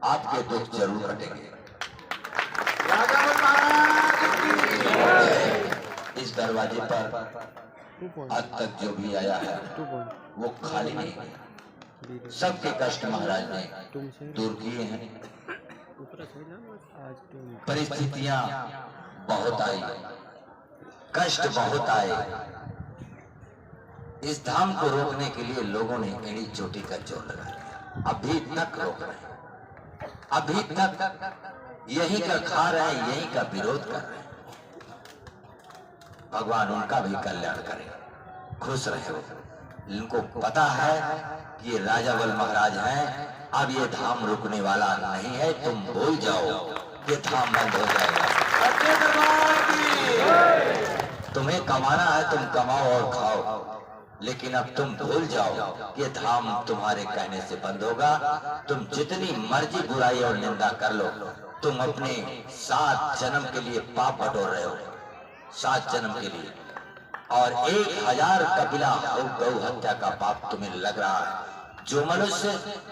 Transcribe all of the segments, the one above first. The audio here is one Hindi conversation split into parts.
आपके दुख जरूर कटेंगे। इस दरवाजे पर आज तक जो भी आया है वो खाली नहीं है। सबके कष्ट महाराज ने दूर किए हैं। परिस्थितियां बहुत आई, कष्ट बहुत आए। इस धाम को रोकने के लिए लोगों ने एड़ी चोटी का जोर लगा दिया। अभी तक रोक रहे हैं, अभी तक यही का खा रहे हैं, यही का विरोध कर रहे हैं। भगवान उनका भी कल्याण करे, खुश रहे हो। इनको पता है कि ये राजा बल महाराज हैं, अब ये धाम रुकने वाला नहीं है। तुम भूल जाओ, ये धाम बंद हो जाएगा। तुम्हें कमाना है, तुम कमाओ और खाओ, लेकिन अब तुम भूल जाओ ये धाम तुम्हारे कहने से बंद होगा। तुम जितनी मर्जी बुराई और निंदा कर लो, तुम अपने 7 जन्म के लिए पाप बटोर रहे हो, 7 जन्म के लिए। और 1000 कपिला गौ हत्या का पाप तुम्हें लग रहा है। जो मनुष्य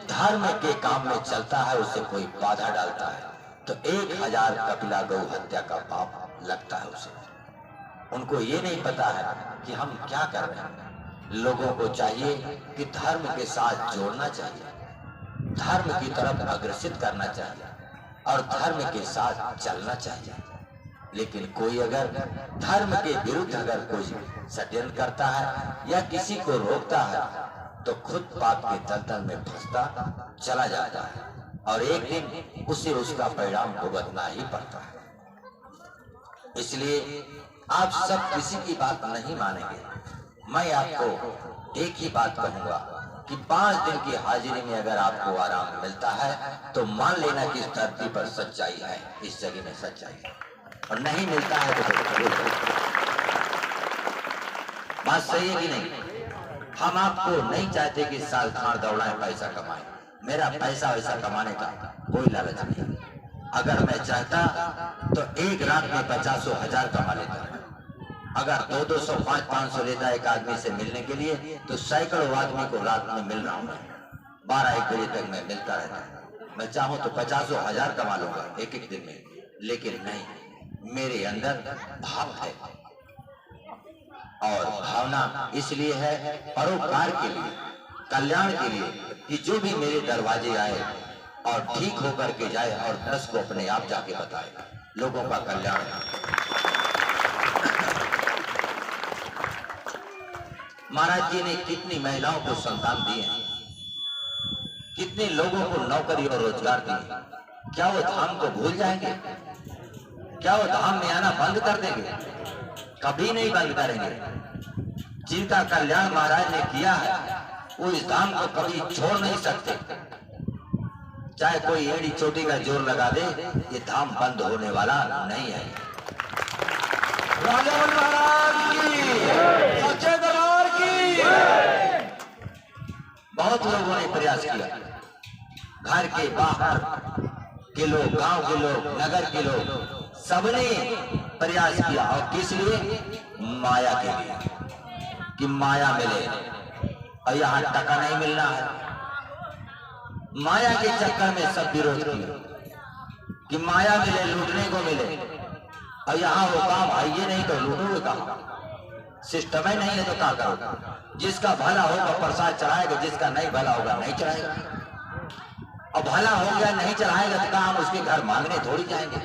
धर्म के काम में चलता है उसे कोई बाधा डालता है तो 1000 कपिला गौ हत्या का पाप लगता है उसे। उनको ये नहीं पता है कि हम क्या कर रहे हैं। लोगों को चाहिए कि धर्म के साथ जोड़ना चाहिए, धर्म की तरफ अग्रसित करना चाहिए और धर्म के साथ चलना चाहिए। लेकिन कोई अगर धर्म के विरुद्ध अगर कोई षड्यंत्र करता है या किसी को रोकता है तो खुद पाप के दलदल में फंसता चला जाता है और एक दिन उसे उसका परिणाम भुगतना ही पड़ता है। इसलिए आप सब किसी की बात नहीं मानेंगे। मैं आपको एक ही बात कहूंगा कि 5 दिन की हाजिरी में अगर आपको आराम मिलता है तो मान लेना कि इस धरती पर सच्चाई है, इस जगह में सच्चाई है। और नहीं मिलता है तो बात सही है कि नहीं? हम आपको नहीं चाहते कि साल खाड़ दौड़ाएं, पैसा कमाएं। मेरा पैसा वैसा कमाने का कोई लालच नहीं। अगर मैं चाहता तो एक रात में 50,000 कमा लेता। अगर 200, 500 लेता एक आदमी से मिलने के लिए तो सैकड़ों आदमी को रात में मिल रहा हूं मैं। 12-1 बजे तक मैं मिलता रहता। मैं चाहूं तो 50,000 कमा लूंगा एक दिन में, लेकिन नहीं, मेरे अंदर भाव है। और भावना इसलिए है परोपकार के लिए, कल्याण के लिए, कि जो भी मेरे दरवाजे आए और ठीक होकर के जाए और 10 को अपने आप जाके बताए, लोगों का कल्याण। महाराज जी ने कितनी महिलाओं को संतान दिए हैं, कितने लोगों को नौकरी और रोजगार दिए। क्या वो धाम को भूल जाएंगे? क्या वो धाम में आना बंद कर देंगे? कभी नहीं बंद करेंगे। जिनका कल्याण महाराज ने किया है वो इस धाम को कभी छोड़ नहीं सकते। चाहे कोई एड़ी चोटी का जोर लगा दे, ये धाम बंद होने वाला नहीं है। राजा महाराज की, सच्चे दरबार की। बहुत लोगों ने प्रयास किया, घर के बाहर के लोग, गांव के लोग, नगर के लोग, सबने प्रयास किया। और किस लिए? माया के लिए, कि माया मिले। और यहाँ टका नहीं मिलना है। माया के चक्कर में सब विरोध किया कि माया मिले, लूटने को मिले। और यहाँ वो काम है ये नहीं तो लूटोगे कहाँ? सिस्टम ही नहीं है तो क्या करोगे? जिसका भला होगा प्रसाद चढ़ाएगा, जिसका नहीं भला होगा नहीं चढ़ाएगा। और भला हो गया नहीं चढ़ाएगा तो हम उसके घर मांगने थोड़ी जाएंगे,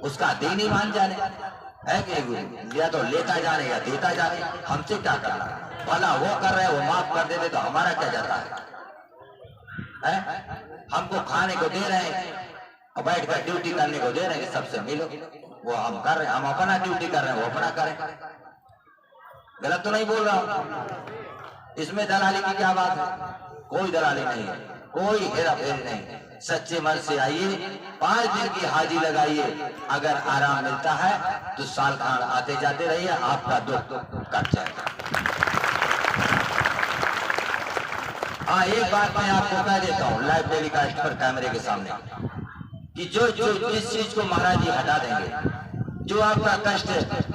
उसका दीन ही मान जाने है कि या तो लेता जाने या देता जाने। हमसे क्या करना? भला वो कर रहे वो माफ कर देते तो हमारा क्या जाता है? हमको खाने को दे रहे हैं और बैठ कर ड्यूटी करने को दे रहे हैं, सबसे मिलो। वो हम कर रहे हैं, हम अपना ड्यूटी कर रहे हैं, वो अपना करें। गलत तो नहीं बोल रहा हूं। इसमें दलाली की क्या बात है? कोई दलाली नहीं है, कोई हेरा फेरी नहीं। सच्चे मन से आइए, 5 दिन की हाजिरी लगाइए। अगर आराम मिलता है तो साल खान आते जाते रहिए, आपका दुख कट जाएगा। हाँ, एक बात मैं आपको कह देता हूँ लाइव टेलीकास्ट पर कैमरे के सामने, कि जो जिस चीज को महाराज जी हटा देंगे, जो आपका कष्ट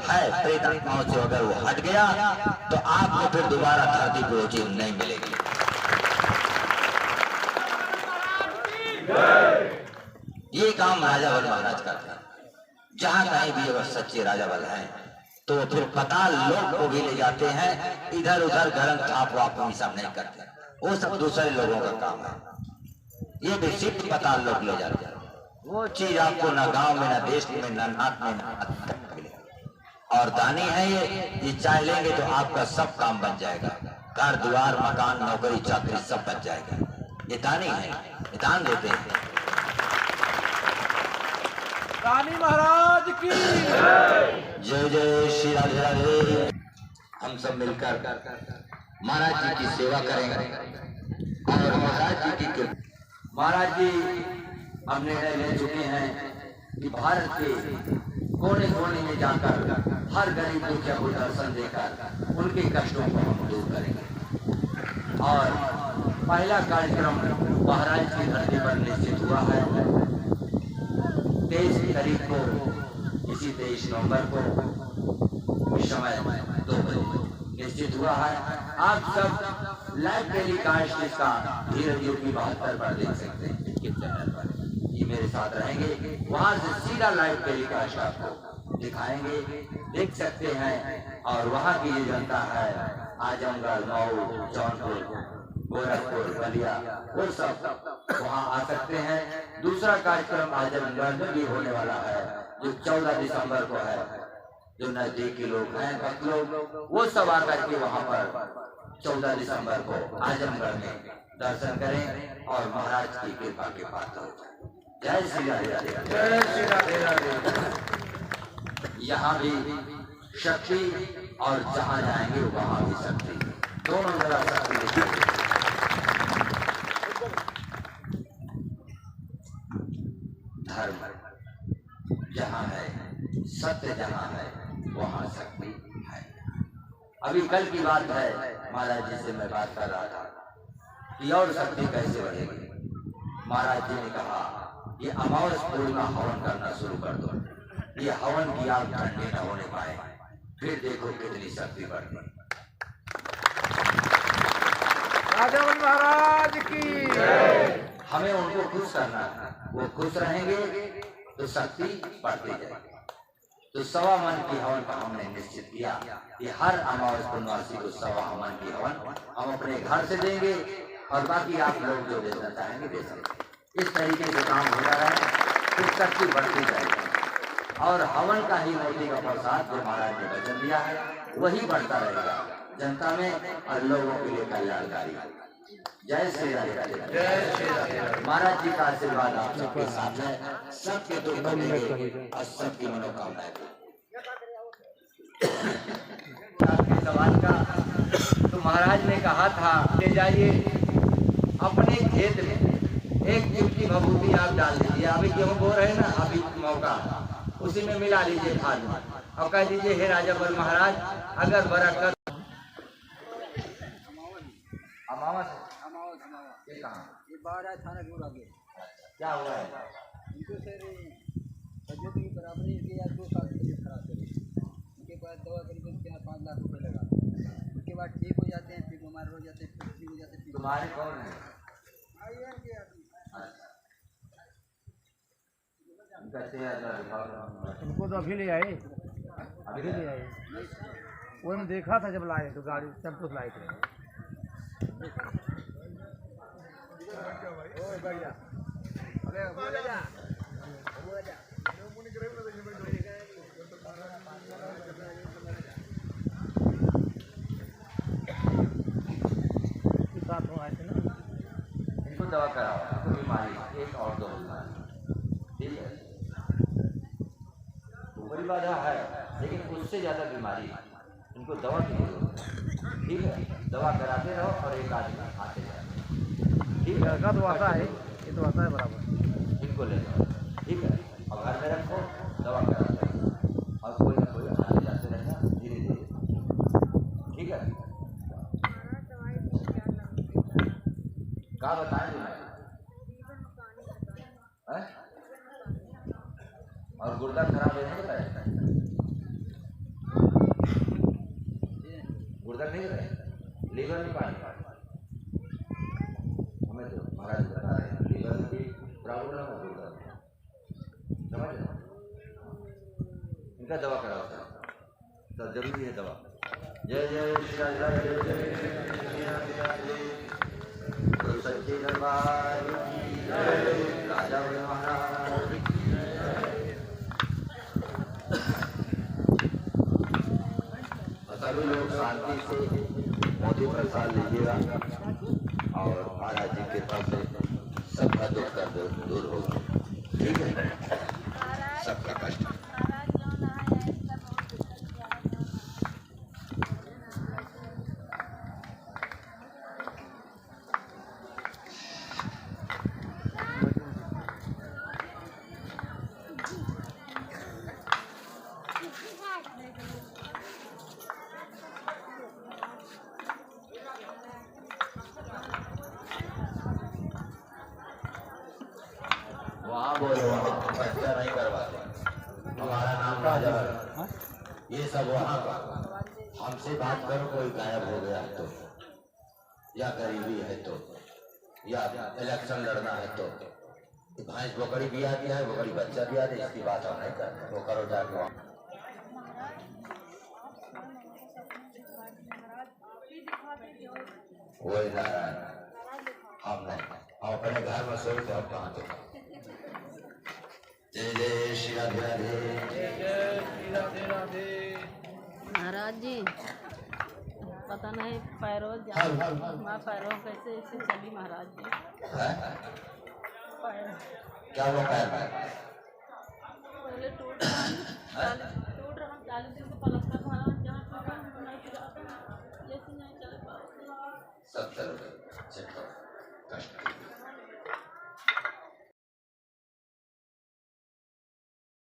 है प्रेत आत्माओं से अगर वो हट गया तो आपको फिर दोबारा धरती पर रोजी नहीं मिलेगी। ये काम राजा बल महाराज करते हैं। जहां कहीं भी अगर सच्चे राजा बल हैं तो फिर पताल लोग को भी ले जाते हैं, इधर उधर गरम थाप वाप सब नहीं करते, वो सब दूसरे लोगों का काम है। ये भी सिर्फ पताल लोग ले जाते हैं। वो चीज आपको ना गांव में, ना देश में, ना नाक में, ना मिलेगा। और दानी है ये चाह लेंगे तो आपका सब काम बन जाएगा, घर द्वार मकान नौकरी चाकरी सब बन जाएगा। ये दानी है, ये दान देते हैं। दानी महाराज की जय जय श्री राधे राधे। हम सब मिलकर महाराज जी की सेवा करेंगे और महाराज जी की महाराज जी अब निर्णय ले चुके हैं कि भारत के कोने कोने में जाकर हर गरीब दुखिया को दर्शन देकर उनके कष्टों को हम दूर करेंगे। और पहला कार्यक्रम महाराज की धरती पर निश्चित हुआ है 23 तारीख को, इसी 23 नवंबर को समय 2 बजे निश्चित हुआ है। आप सब लाइव टेलीकास्ट इसका धीरज योगी 72 पर देख सकते हैं, इसके चैनल पर ये मेरे साथ रहेंगे। वहां से सीधा लाइव टेलीकास्ट आपको दिखाएंगे, देख सकते हैं। और वहां की ये जनता है आजमगढ़, मऊ, जौनपुर, गोरखपुर, बलिया, वो सब वहाँ आ सकते हैं। दूसरा कार्यक्रम आजमगढ़ में भी होने वाला है जो 14 दिसंबर को है। जो नजदीकी लोग हैं, भक्त लोग, वो सब आकर के वहाँ पर 14 दिसंबर को आजमगढ़ में दर्शन करें और महाराज की कृपा के पात्र हो जाए। जय श्री राधे, जय श्री राधे राधे। यहाँ भी शक्ति और जहाँ जाएंगे वहाँ भी शक्ति, दोनों जगह शक्ति दिखाई। धर्म जहाँ है, सत्य जहाँ है, वहाँ शक्ति है। अभी कल की बात है, महाराज जी से मैं बात कर रहा था कि और शक्ति कैसे बढ़ेगी। महाराज जी ने कहा ये अमावस पूर्णिमा हवन करना शुरू कर दो, ये हवन की आग ठंडी न होने पाए, फिर देखो कितनी शक्ति बढ़ती। राजा बल महाराज की हमें उनको खुश करना है, वो खुश रहेंगे तो शक्ति बढ़ती जाएगी। तो 1.25 मन की हवन का हमने निश्चित किया कि हर अमावस पूर्णवासी को 1.25 मन की हवन हम अपने घर से देंगे और बाकी आप लोग जो देना चाहेंगे दे सकते। इस तरीके से काम हो रहा है, फिर शक्ति बढ़ती जाएगी। और हवन का ही मोती का प्रसाद जो महाराज ने वचन दिया है वही बढ़ता रहेगा जनता में और लोगों के लिए कल्याणकारी। जय श्री राधे राधे, जय श्री राधे। महाराज जी का आशीर्वाद आप सबके साथ है, सबके दुख कटेंगे और सबकी मनोकामनाएं। आपके सवाल का तो महाराज ने कहा था ले जाइए अपने खेत में एक चुटकी भभूति आप डाल दीजिए। अभी गेहूं बो रहे ना, अभी मौका उसी में मिला लीजिए खाद में और कह दीजिए हे राजा बल महाराज अगर बरकत अमावस ये कहाँ? ये बाहर आया थाना दूर आगे। क्या हुआ है? इनको सर तबियत की बराबरी है कि यार 2 साल से तबियत खराब चली, उनके बाद दवा करीबन 4-5 लाख रुपए लगा, उसके बाद ठीक हो जाते हैं, फिर बीमार हो जाते हैं, फिर ठीक हो जाते हैं। तुम्हारे कौन है? उनको तो अभी ले आए, अभी ले आए। वो मैं देखा था जब लाए तो गाड़ी टेम्पो लाए थे। इनको दवा कराओ, इनको बीमारी एक और 2 बीमारी, ठीक है। ऊपरी बाधा है लेकिन उससे ज्यादा बीमारी, इनको दवा की जरूरत है, ठीक है। दवा कराते रहो और एक आदमी आते जाते, ठीक है। लड़का तो आता है, ये तो आता है बराबर। इनको ले जाओ, ठीक है, और घर में रखो, दवा कराते रहो और कोई ना कोई आते जाते रहना धीरे धीरे, ठीक है। क्या बताएं और गुर्दा खराब है नहीं बताया, गुर्दा नहीं रहे, लीवर में पानी हमें तो महाराज बता रहे हैं लीवर में भी प्रॉब्लम है गुर्दा में, इनका दवा कराओ सर, जरूरी है दवा। जय जय श्री राधे जय गुरु सच्चे दरबार की जय, राजा महाराज की जय। सभी लोग शांति से मोदी प्रसाद लीजिएगा और महाराज जी के पास से सबका दुख का दूर होगा। ठीक है, सबका कष्ट। वहाँ बोलो, वहाँ बच्चा नहीं करवाते, हमारा नाम राजा है। ये सब वहाँ का। हमसे बात करो, कोई गायब हो गया है तो, या गरीबी है तो, या इलेक्शन लड़ना है तो, भैंस बकरी भी आती है, बकरी बच्चा भी आती है, इसकी बात हम नहीं करते। वो करो जाके वहाँ। वही नारायण, हम नहीं, हम अपने घर में सोए तो हम कहाँ थे। जय जय श्री राधे राधे, जय जय श्री राधे राधे। महाराज जी पता नहीं पैरों पैरों कैसे ऐसे चली महाराज जी। क्या हुआ पैर में? पहले टूट रहा 40 दिन से पलस्तर भरा, जहाँ नहीं जाता, जैसे नहीं चल पाते। सब चलो, कष्ट